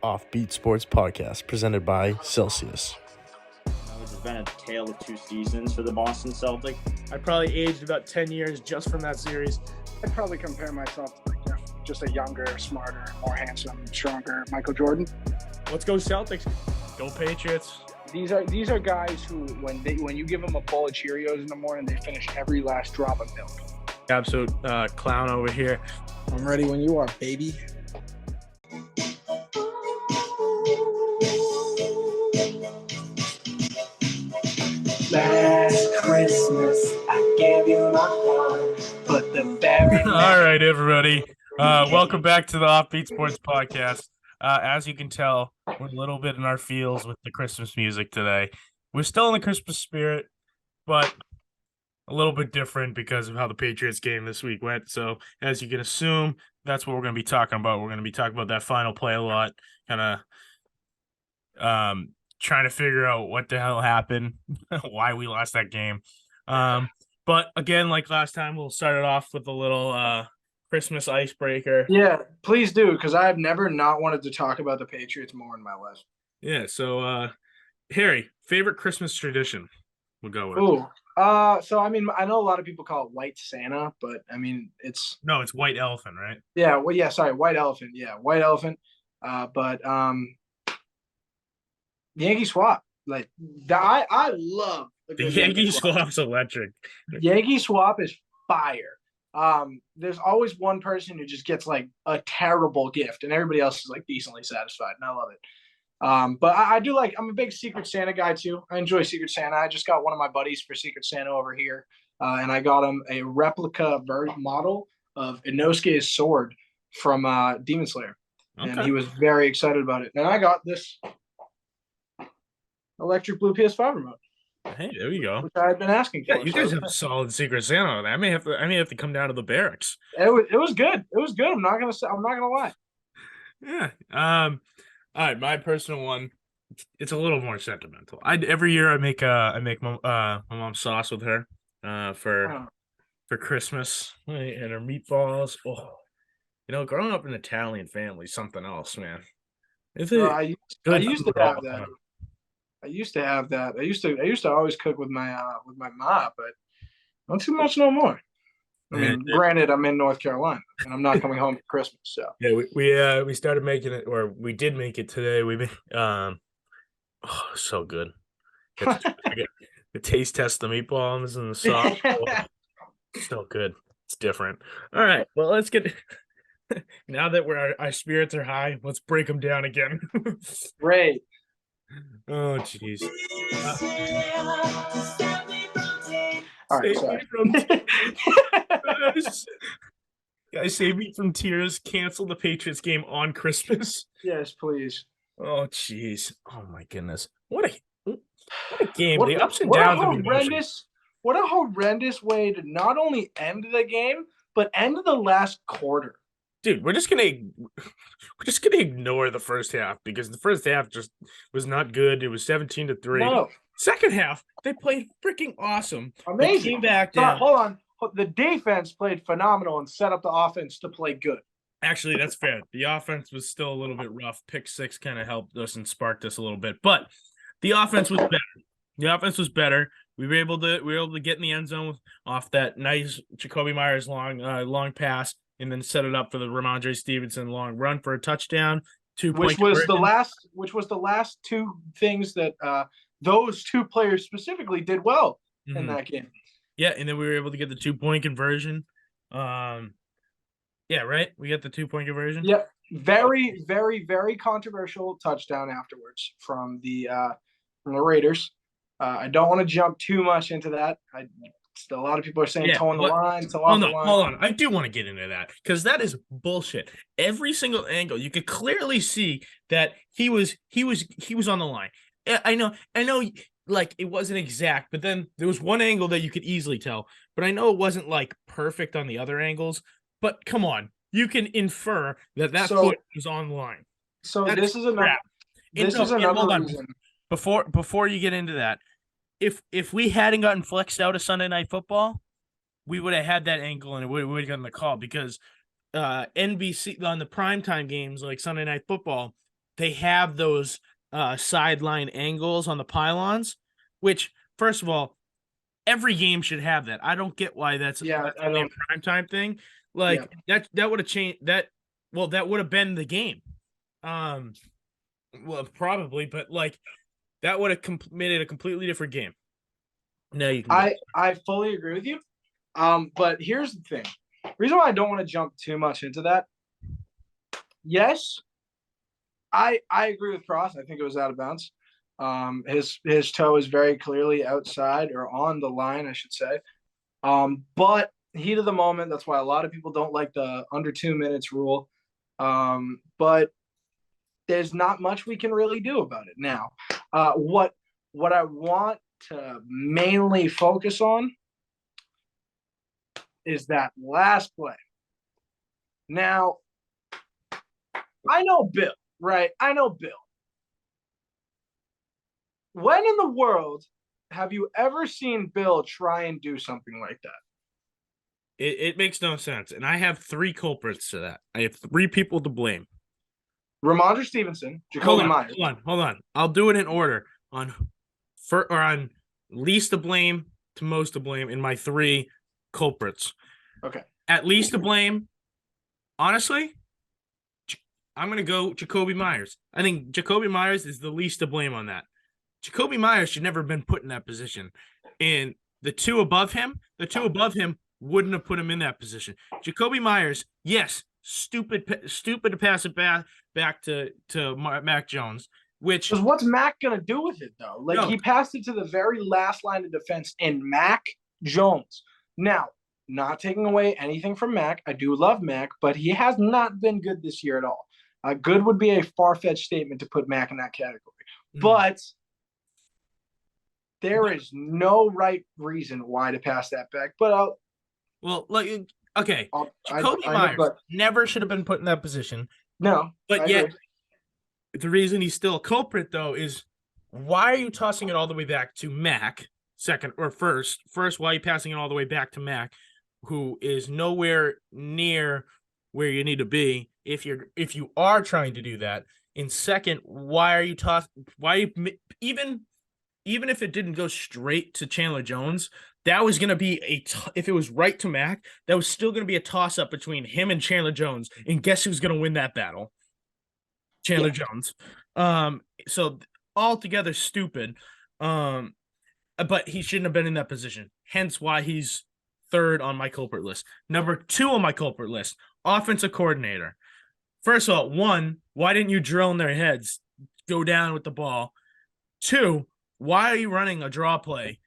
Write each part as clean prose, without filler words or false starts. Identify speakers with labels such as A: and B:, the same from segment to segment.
A: OffBeat Sports Podcast presented by Celsius.
B: It's been a tale of two seasons for the Boston Celtics.
C: I probably aged about 10 years just from that series.
D: I'd probably compare myself to just a younger, smarter, more handsome, stronger Michael Jordan.
C: Let's go Celtics. Go Patriots.
D: These are guys who, when you give them a bowl of Cheerios in the morning, they finish every last drop of milk.
C: Absolute clown over here.
E: I'm ready when you are, baby.
D: Last Christmas, I gave you my heart, but the very
C: All right, everybody. Welcome back to the OffBeat Sports Podcast. As you can tell, we're a little bit in our feels with the Christmas music today. We're still in the Christmas spirit, but a little bit different because of how the Patriots game this week went. So, as you can assume, that's what we're going to be talking about. We're going to be talking about that final play a lot, kind of trying to figure out what the hell happened, why we lost that game. But again, like last time, we'll start it off with a little Christmas icebreaker.
D: Yeah, please do, because I've never not wanted to talk about the Patriots more in my life.
C: Yeah, so Harry, favorite Christmas tradition? We'll go with.
D: Ooh. So I mean, I know a lot of people call it White Santa, but I mean, it's
C: White Elephant, right?
D: Yeah, well, yeah, sorry, White Elephant. Yeah, White Elephant. But Yankee Swap. Like I love
C: the Yankee Swap's electric.
D: Yankee Swap is fire. There's always one person who just gets like a terrible gift, and everybody else is like decently satisfied, and I love it. But I do I'm a big Secret Santa guy too. I enjoy Secret Santa. I just got one of my buddies for Secret Santa over here, and I got him a replica model of Inosuke's sword from Demon Slayer, and he was very excited about it. And I got this electric blue PS5 remote.
C: Hey, there you go.
D: Which I had been asking for.
C: Yeah, you guys have a solid Secret Santa. I may have to come down to the barracks.
D: It was good. It was good. I'm not gonna lie.
C: Yeah. All right, my personal one. It's a little more sentimental. Every year I make my mom's sauce with her for Christmas, right? And her meatballs. Oh, growing up in an Italian family is something else, man.
D: I used to have that. I used to have that. I used to always cook with my mom, but not too much no more. I mean, granted, I'm in North Carolina and I'm not coming home for Christmas. So
C: yeah, we started making it, or we did make it today. We made so good. The taste test the meatballs and the sauce. So good. It's different. All right, well, let's get. Now that our spirits are high, let's break them down again.
D: Great.
C: Oh, jeez.
D: All right, sorry.
C: Guys, save me from tears. Cancel the Patriots game on Christmas.
D: Yes, please.
C: Oh, jeez. Oh, my goodness. What a game. The ups and downs of emotion.
D: What a horrendous way to not only end the game, but end the last quarter.
C: Dude, we're just gonna ignore the first half because the first half just was not good. It was 17-3.
D: No.
C: Second half, they played freaking awesome.
D: Amazing.
C: They came back down.
D: Hold on. The defense played phenomenal and set up the offense to play good.
C: Actually, that's fair. The offense was still a little bit rough. Pick six kind of helped us and sparked us a little bit, but the offense was better. We were able to get in the end zone off that nice Jacoby Myers long pass, and then set it up for the Ramondre Stevenson long run for a touchdown.
D: Which was the last two things that those two players specifically did well in that game.
C: Yeah, and then we were able to get the 2-point conversion. Yeah, right? We got the 2-point conversion.
D: Yeah, very, very, very controversial touchdown afterwards from the Raiders. I don't want to jump too much into that. A lot of people are saying towing the line.
C: Hold on. I do want to get into that because that is bullshit. Every single angle, you could clearly see that he was on the line. I know, like it wasn't exact, but then there was one angle that you could easily tell. But I know it wasn't like perfect on the other angles. But come on, you can infer that foot was on the line.
D: So this is another reason.
C: Before you get into that, if we hadn't gotten flexed out of Sunday Night Football, we would have had that angle and it would have gotten the call because NBC on the primetime games like Sunday Night Football, they have those sideline angles on the pylons, which, first of all, every game should have that. I don't get why that's
D: I
C: only a
D: don't.
C: primetime thing. Like that would have changed that. Well, that would have been the game. Well, probably, but like that would have made it a completely different game. No, you can.
D: I fully agree with you. But here's the thing. Reason why I don't want to jump too much into that. Yes, I agree with Cross. I think it was out of bounds. His toe is very clearly outside or on the line, I should say. But heat of the moment. That's why a lot of people don't like the under 2 minutes rule. But there's not much we can really do about it now. What I want to mainly focus on is that last play. Now, I know Bill, right? I know Bill. When in the world have you ever seen Bill try and do something like that?
C: It makes no sense. And I have 3 culprits to that. I have 3 people to blame.
D: Ramondre Stevenson, Jacoby Myers.
C: Hold on. I'll do it in order on least to blame to most to blame in my 3 culprits.
D: Okay.
C: At least to blame, honestly, I'm going to go Jacoby Myers. I think Jacoby Myers is the least to blame on that. Jacoby Myers should never have been put in that position. And the two above him wouldn't have put him in that position. Jacoby Myers, yes, stupid to pass it back to Mac Jones, which
D: because what's Mac gonna do with it though? Like he passed it to the very last line of defense and Mac Jones. Now, not taking away anything from Mac, I do love Mac, but he has not been good this year at all. Good would be a far-fetched statement to put Mac in that category, but there is no right reason why to pass that back. But
C: Jacoby Myers never should have been put in that position.
D: No,
C: but yet the reason he's still a culprit though is why are you tossing it all the way back to Mac second or first? First, why are you passing it all the way back to Mac, who is nowhere near where you need to be if you are trying to do that? And second, why are you even if it didn't go straight to Chandler Jones, that was going to be if it was right to Mac, that was still going to be a toss-up between him and Chandler Jones. And guess who's going to win that battle? Chandler Jones. So altogether stupid. But he shouldn't have been in that position. Hence why he's 3rd on my culprit list. Number 2 on my culprit list, offensive coordinator. First of all, 1, why didn't you drill in their heads? Go down with the ball. 2, why are you running a draw play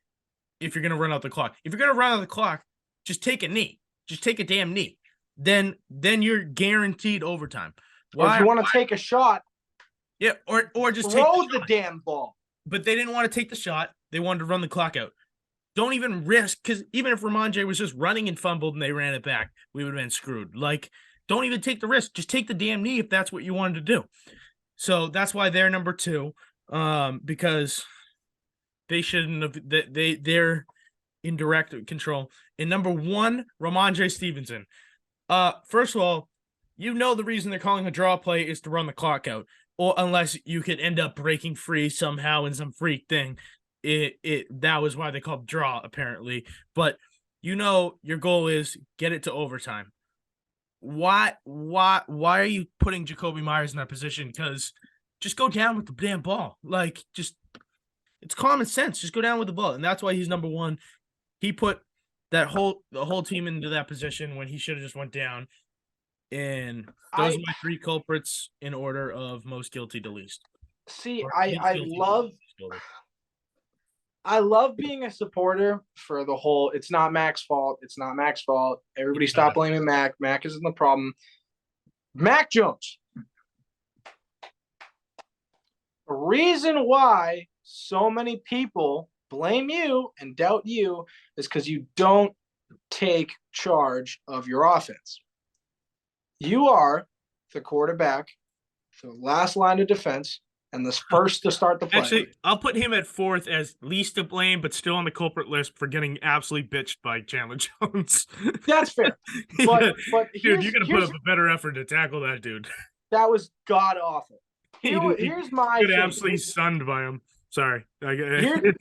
C: if you're going to run out the clock? If you're going to run out the clock, just take a knee. Just take a damn knee. Then you're guaranteed overtime.
D: Or if you want to take a shot,
C: or just
D: throw the damn ball.
C: But they didn't want to take the shot. They wanted to run the clock out. Don't even risk, because even if Ramondre was just running and fumbled and they ran it back, we would have been screwed. Like, don't even take the risk. Just take the damn knee if that's what you wanted to do. So that's why they're number 2, because they shouldn't have. They're in direct control. And number 1, Ramondre Stevenson. First of all, the reason they're calling a draw play is to run the clock out, or unless you could end up breaking free somehow in some freak thing. That was why they called draw apparently. But your goal is get it to overtime. Why are you putting Jacoby Myers in that position? Because just go down with the damn ball. Like, it's common sense. Just go down with the ball. And that's why he's number 1. He put the whole team into that position when he should have just went down. And those are my 3 culprits in order of most guilty to least.
D: See, I love being a supporter for the whole it's not Mac's fault. It's not Mac's fault. Everybody stop blaming Mac. Mac isn't the problem. Mac Jones. The reason why so many people blame you and doubt you is because you don't take charge of your offense. You are the quarterback, the last line of defense, and the first to start the play.
C: Actually, I'll put him at 4th as least to blame, but still on the culprit list for getting absolutely bitched by Chandler Jones.
D: That's fair. But
C: dude, you're going to put up a better effort to tackle that dude.
D: That was god-awful. Here's my
C: Get
D: thing.
C: absolutely stunned by him. Sorry.
D: You're good.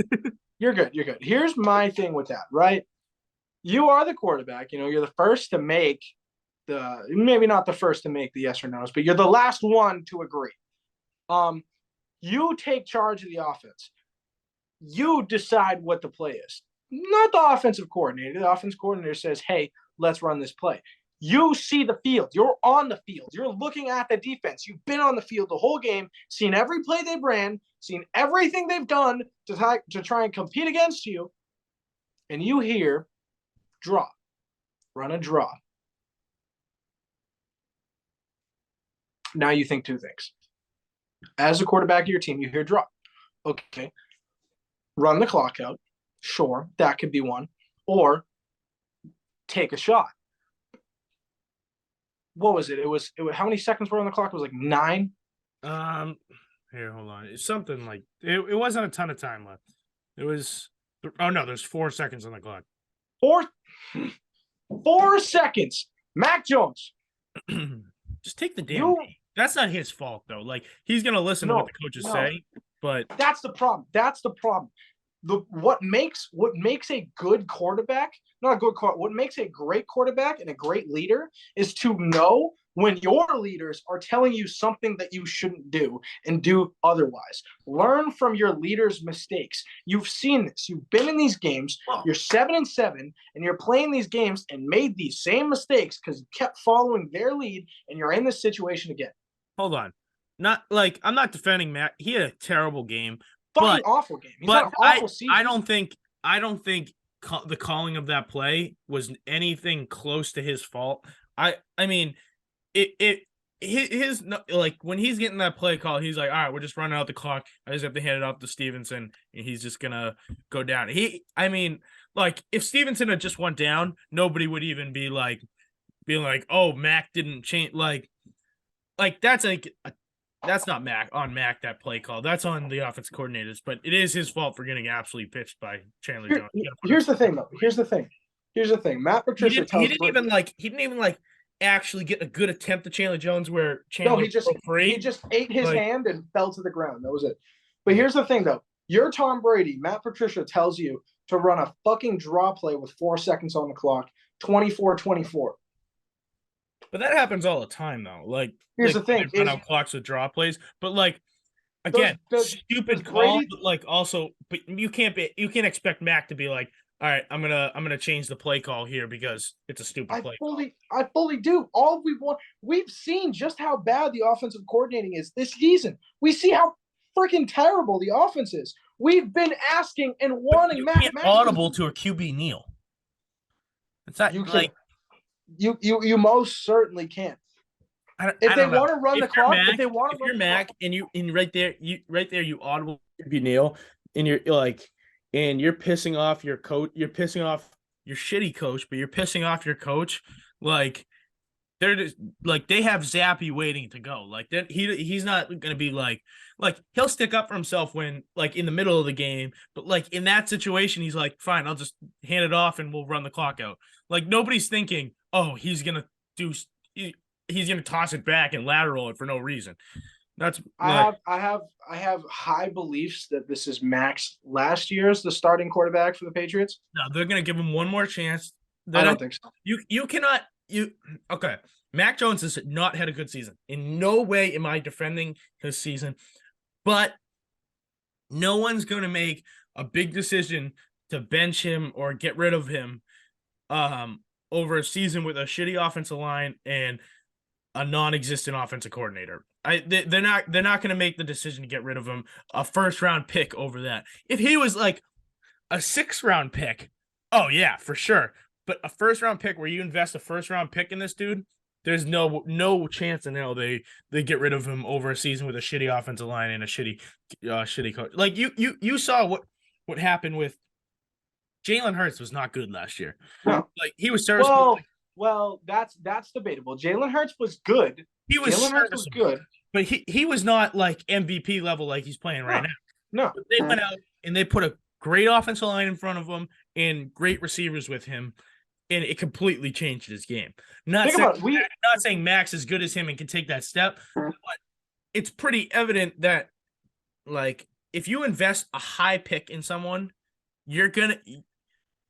D: You're good. Here's my thing with that, right? You are the quarterback. You're the first to make maybe not the first to make the yes or no's, but you're the last one to agree. You take charge of the offense. You decide what the play is, not the offensive coordinator. The offensive coordinator says, hey, let's run this play. You see the field. You're on the field. You're looking at the defense. You've been on the field the whole game, seen every play they've ran, seen everything they've done to try and compete against you. And you hear draw, run a draw. Now you think two things. As a quarterback of your team, you hear draw. Okay. Run the clock out. Sure, that could be one. Or take a shot. What was it? It was how many seconds were on the clock? It was like 9.
C: Here, hold on. It's something like it wasn't a ton of time left. It was there's 4 seconds on the clock.
D: 4 seconds. Mac Jones.
C: Just take the damn knee. That's not his fault though. Like he's gonna listen to what the coaches say, but
D: that's the problem. That's the problem. What makes a good quarterback, not a good what makes a great quarterback and a great leader is to know when your leaders are telling you something that you shouldn't do and do otherwise. Learn from your leaders' mistakes. You've seen this. You've been in these games. You're 7-7, and you're playing these games and made these same mistakes because you kept following their lead, and you're in this situation again.
C: Hold on. Not like I'm not defending Matt. He had a terrible game.
D: Fucking awful game. He's had an awful season.
C: I don't think the calling of that play was anything close to his fault. I mean, his like when he's getting that play call, he's like, all right, we're just running out the clock. I just have to hand it off to Stevenson, and he's just gonna go down. I mean, like if Stevenson had just went down, nobody would even be like, being like, oh, Mac didn't change. Like that's like. That's not Mac that play call. That's on the offensive coordinators, but it is his fault for getting absolutely pitched by Chandler Jones.
D: Here's the thing, though. Here's the thing. Matt Patricia
C: he didn't even actually get a good attempt at Chandler Jones where Chandler
D: he just ate his hand and fell to the ground. That was it. But here's the thing, though. You're Tom Brady. Matt Patricia tells you to run a fucking draw play with 4 seconds on the clock, 24-24.
C: But that happens all the time, though. Like,
D: here's the thing:
C: run out clocks with draw plays. But like, again, stupid call. But like, also, but you can't expect Mac to be like, all right, I'm gonna change the play call here because it's a stupid play.
D: I fully do. We've seen just how bad the offensive coordinating is this season. We see how freaking terrible the offense is. We've been asking and wanting Mac.
C: Audible to a QB kneel. It's not like.
D: You most certainly can. If they want to run the clock, if they want to run the clock,
C: and you right there you audible kneel, and you're like, and you're pissing off your coach, you're pissing off your shitty coach, but you're pissing off your coach. Like they're just like they have Zappy waiting to go. Like that he's not gonna be like he'll stick up for himself when like in the middle of the game, but like in that situation, he's like, fine, I'll just hand it off and we'll run the clock out. Like nobody's thinking, oh, he's gonna toss it back and lateral it for no reason. That's
D: I have high beliefs that this is Mac's last year as the starting quarterback for the Patriots.
C: No, they're gonna give him one more chance.
D: I don't think so.
C: Okay. Mac Jones has not had a good season. In no way am I defending his season, but no one's gonna make a big decision to bench him or get rid of him over a season with a shitty offensive line and a non-existent offensive coordinator. They're not going to make the decision to get rid of him. A first-round pick over that. If he was like a 6th-round pick, oh yeah, for sure. But a first-round pick where you invest a first-round pick in this dude, there's no chance in hell they get rid of him over a season with a shitty offensive line and a shitty coach. Like you saw what happened with Jalen Hurts was not good last year.
D: No.
C: Like he was serviceable.
D: Well, that's debatable. Jalen Hurts was good. Jalen Hurts was good,
C: but he was not like MVP level like he's playing right now.
D: No,
C: but they went out and they put a great offensive line in front of him and great receivers with him, and it completely changed his game. Not saying Max is good as him and can take that step, but it's pretty evident that like if you invest a high pick in someone, you're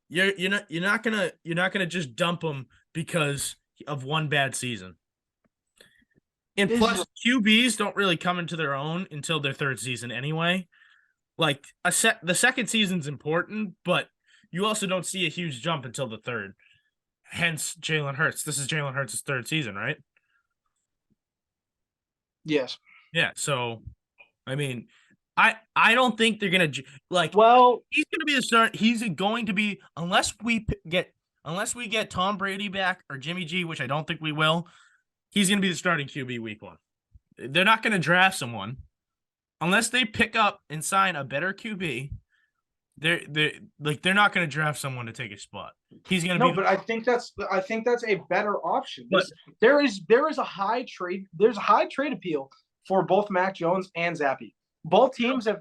C: not gonna just dump them because of one bad season. And plus, QBs don't really come into their own until their third season anyway. Like the second season's important, but you also don't see a huge jump until the third. Hence, Jalen Hurts. This is Jalen Hurts' third season, right?
D: Yes.
C: Yeah. So, I mean, I don't think they're gonna like.
D: Well,
C: He's gonna be the start. He's going to be unless we get Tom Brady back or Jimmy G, which I don't think we will. He's gonna be the starting QB week 1. They're not gonna draft someone unless they pick up and sign a better QB. They're not gonna draft someone to take a spot. He's gonna be.
D: But I think that's a better option.
C: But,
D: there is a high trade. There's a high trade appeal for both Mac Jones and Zappy. Both teams have.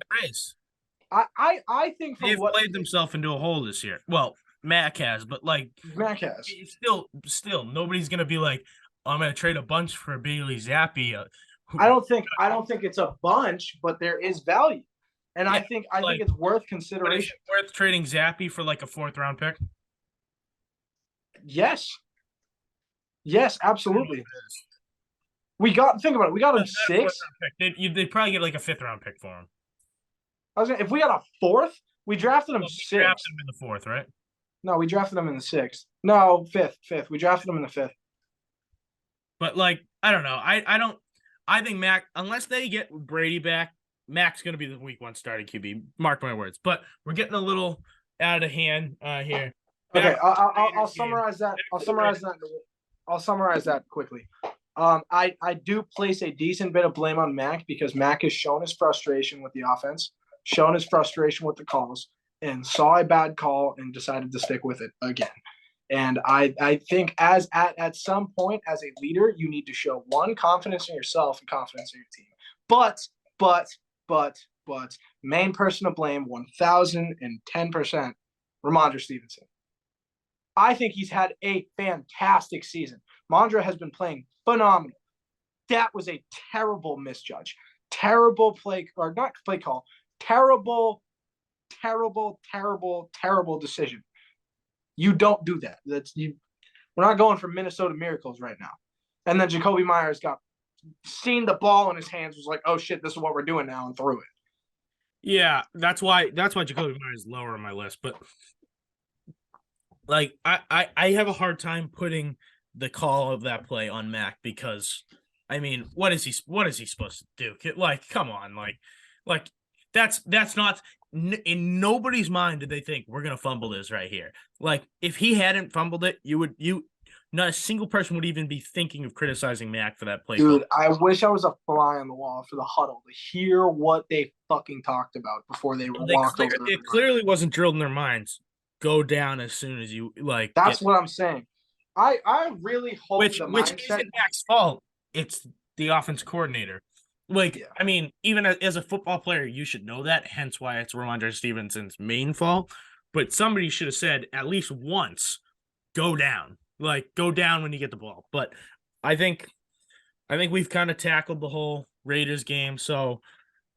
D: I think
C: they've played themselves into a hole this year. Well, Mac has, but like
D: Mac has.
C: Still, nobody's gonna be like, I'm gonna trade a bunch for Bailey Zappi.
D: I don't think it's a bunch, but there is value, and I think it's worth consideration.
C: Worth trading Zappi for like a 4th round pick?
D: Yes, absolutely. Think about it. We got him 6.
C: They'd probably get like a 5th round pick for him.
D: If we got a 4th, we drafted him 6. We
C: drafted him in the 4th, right?
D: No, we drafted him in the 6th. No, 5th. We drafted him in the 5th.
C: But like, I don't know. I think Mac, unless they get Brady back, Mac's going to be the week 1 starting QB. Mark my words. But we're getting a little out of hand here.
D: Okay, I'll summarize that. I'll summarize that quickly. I do place a decent bit of blame on Mac because Mac has shown his frustration with the offense, shown his frustration with the calls, and saw a bad call and decided to stick with it again. And I think at some point as a leader, you need to show confidence in yourself and confidence in your team. But main person to blame 1,010%, Ramondre Stevenson. I think he's had a fantastic season. Mondra has been playing phenomenal. That was a terrible misjudge. Terrible play, or not play call. Terrible decision. You don't do that. We're not going for Minnesota miracles right now. And then Jacoby Myers seen the ball in his hands, was like, oh shit, this is what we're doing now, and threw it.
C: Yeah, that's why Jacoby Myers is lower on my list. But like I have a hard time putting the call of that play on Mac because I mean, what is he supposed to do? Like, come on, like that's not in nobody's mind did they think we're gonna fumble this right here. Like, if he hadn't fumbled it, not a single person would even be thinking of criticizing Mac for that play.
D: Dude, I wish I was a fly on the wall for the huddle to hear what they fucking talked about before they walked over.
C: It clearly wasn't drilled in their minds. Go down as soon as you like.
D: That's what I'm saying. I really hope
C: which isn't Mac's fault. It's the offense coordinator. Like, yeah. I mean, even as a football player, you should know that. Hence why it's Ramondre Stevenson's main fault. But somebody should have said at least once, go down. Like, go down when you get the ball. But I think we've kind of tackled the whole Raiders game. So,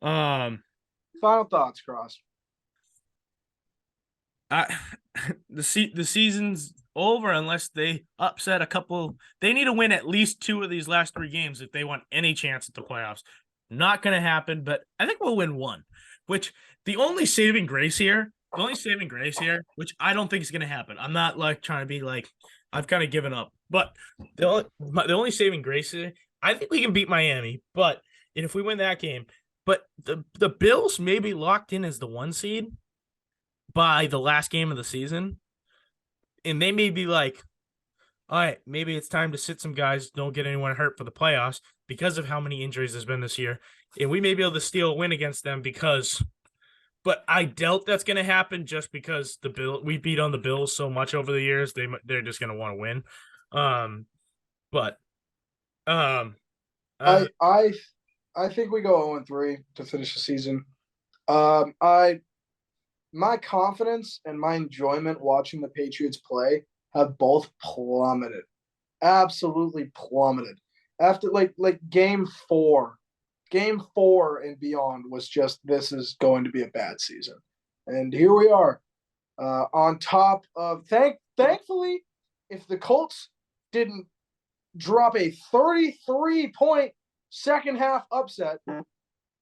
D: final thoughts, Cross.
C: The season's over unless they upset a couple. They need to win at least 2 of these last 3 games if they want any chance at the playoffs. Not going to happen, but I think we'll win 1. Which the only saving grace here, which I don't think is going to happen. I'm not like trying to be like I've kind of given up, but the only saving grace here, I think we can beat Miami. But if we win that game, but the Bills may be locked in as the 1 seed by the last game of the season. And they may be like, all right, maybe it's time to sit some guys, don't get anyone hurt for the playoffs because of how many injuries there's been this year. And we may be able to steal a win against them but I doubt that's going to happen just because we beat on the Bills so much over the years. They're just going to want to win.
D: I think we go 0-3 to finish the season. My confidence and my enjoyment watching the Patriots play have both plummeted. Absolutely plummeted. After like game 4 Game 4 and beyond was just, this is going to be a bad season. And here we are. On top of thankfully, if the Colts didn't drop a 33-point second half upset,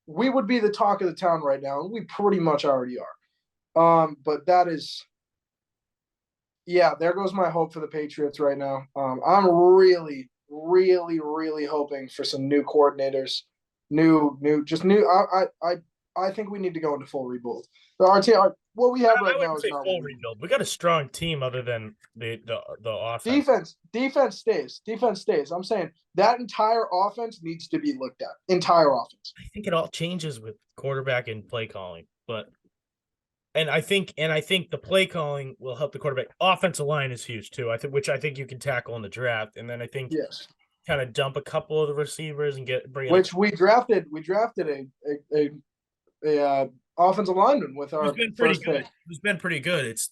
D: we would be the talk of the town right now, and we pretty much already are. But that is, yeah, there goes my hope for the Patriots right now. I'm really, really, really hoping for some new coordinators, I think we need to go into full rebuild. Our team, what we have right now is not
C: full rebuild. We got a strong team other than the offense.
D: Defense stays. I'm saying that entire offense needs to be looked at. Entire offense.
C: I think it all changes with quarterback and play calling, and I think the play calling will help the quarterback. Offensive line is huge too. Which I think you can tackle in the draft, and then I think kind of dump a couple of the receivers and bring.
D: Which we drafted a offensive lineman with our first pick.
C: It's been pretty good. It's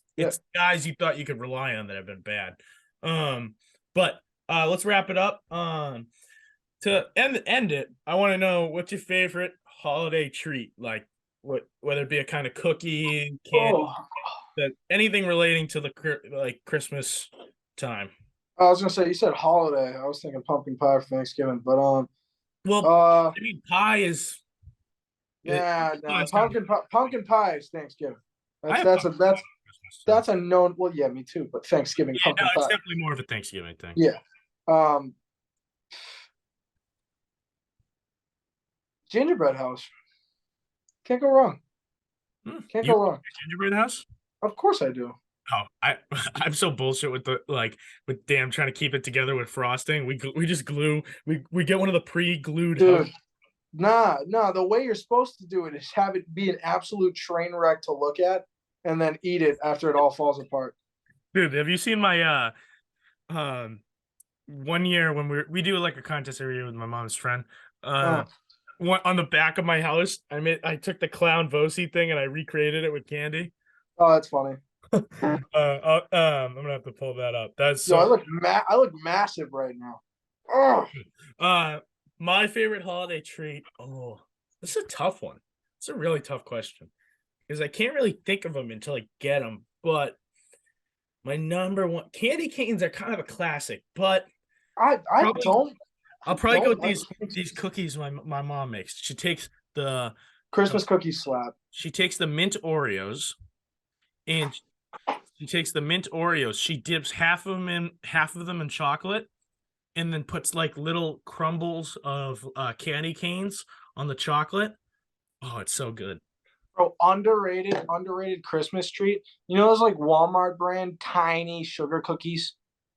C: guys you thought you could rely on that have been bad. But let's wrap it up. To end it, I want to know what's your favorite holiday treat, like whether it be a kind of cookie, candy, anything relating to the Christmas time.
D: I was gonna say, you said holiday. I was thinking pumpkin pie for Thanksgiving, but
C: I mean, pie is.
D: Pumpkin pie is Thanksgiving. That's a known. Well, yeah, me too. But Thanksgiving pumpkin pie.
C: It's definitely more of a Thanksgiving thing.
D: Yeah. Gingerbread house. Can't go wrong. Can't go wrong.
C: Gingerbread house?
D: Of course I do.
C: Oh, I'm so bullshit with with trying to keep it together with frosting. We just glue. We get one of the pre-glued.
D: Dude, nah. The way you're supposed to do it is have it be an absolute train wreck to look at, and then eat it after it all falls apart.
C: Dude, have you seen my 1 year when we do like a contest every year with my mom's friend? On the back of my house, I took the clown Vosi thing and I recreated it with candy.
D: Oh, that's funny.
C: I'm gonna have to pull that up. That's so.
D: I look massive right now.
C: Oh. My favorite holiday treat. Oh, this is a tough one. It's a really tough question because I can't really think of them until I get them. But my number one, candy canes are kind of a classic. But I'll probably go with these cookies my mom makes. She takes the
D: Christmas cookies slap.
C: She takes the mint Oreos, and she dips half of them in chocolate, and then puts like little crumbles of candy canes on the chocolate. Oh, it's so good.
D: Bro, underrated Christmas treat. You know those like Walmart brand tiny sugar cookies?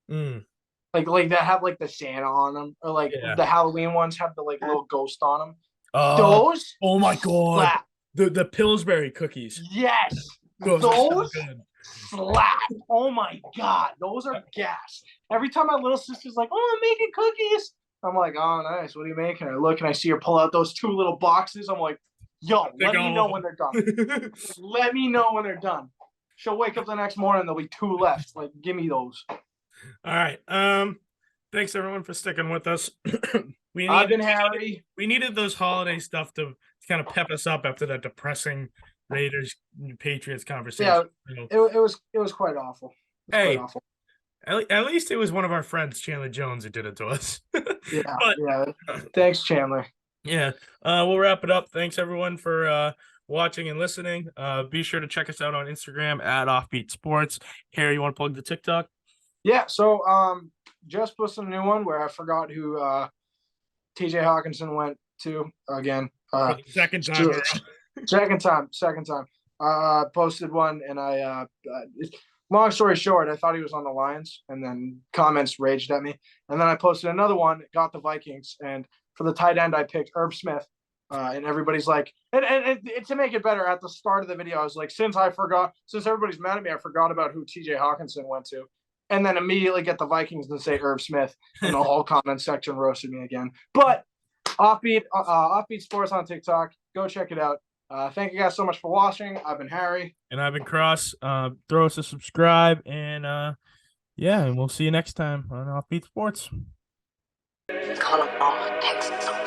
D: Like that have like the Santa on them, or like the Halloween ones have the like little ghost on them. Those?
C: Oh my god. Slap. The Pillsbury cookies.
D: Yes. Those so slap. Oh my god. Those are gas. Every time my little sister's like, "Oh, I'm making cookies." I'm like, "Oh, nice. What are you making?" I look and I see her pull out those 2 little boxes. I'm like, "Yo, let me know when they're done." Let me know when they're done. She'll wake up the next morning, there'll be 2 left. Like, give me those.
C: All right. Thanks everyone for sticking with us.
D: Harry.
C: We needed those holiday stuff to kind of pep us up after that depressing Raiders Patriots conversation.
D: Yeah, it was quite awful.
C: Quite awful. At least it was one of our friends, Chandler Jones, who did it to us.
D: Yeah. Thanks, Chandler.
C: Yeah. We'll wrap it up. Thanks everyone for watching and listening. Be sure to check us out on Instagram at OffBeat Sports. Harry, you want to plug the TikTok?
D: Yeah. So just posted a new one where I forgot who TJ Hawkinson went to again.
C: Second time.
D: Second time. Posted one and I long story short, I thought he was on the Lions, and then comments raged at me. And then I posted another one, got the Vikings, and for the tight end, I picked Herb Smith. And everybody's like, and to make it better, at the start of the video, I was like, since everybody's mad at me, I forgot about who TJ Hawkinson went to. And then immediately get the Vikings and say Herb Smith, and the whole comment section roasted me again. But OffBeat Sports on TikTok. Go check it out. Thank you guys so much for watching. I've been Harry.
C: And I've been Cross. Throw us a subscribe, and and we'll see you next time on OffBeat Sports.
F: Call them all Texas.